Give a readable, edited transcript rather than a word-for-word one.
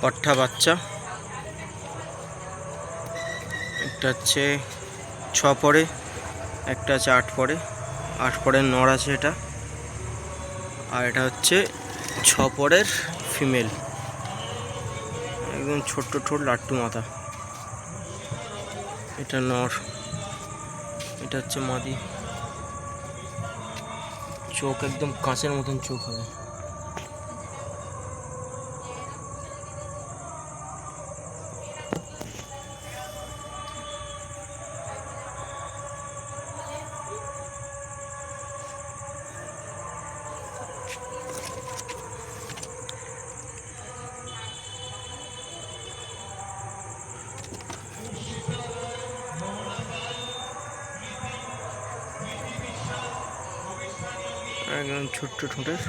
পাঠা বাচ্চা। একটা হচ্ছে 6 পরে, একটা আছে 8 পরে। 8 পরের নর আছে এটা, আর এটা হচ্ছে 6 পরের ফিমেল। একদম ছোট্ট ঠোঁট, লাট্টু মাথা। এটা নর, এটা হচ্ছে মাদি। চোখ একদম কাঁচের মতন চোখ হবে। একদম ছোট্ট ঠোঁটের।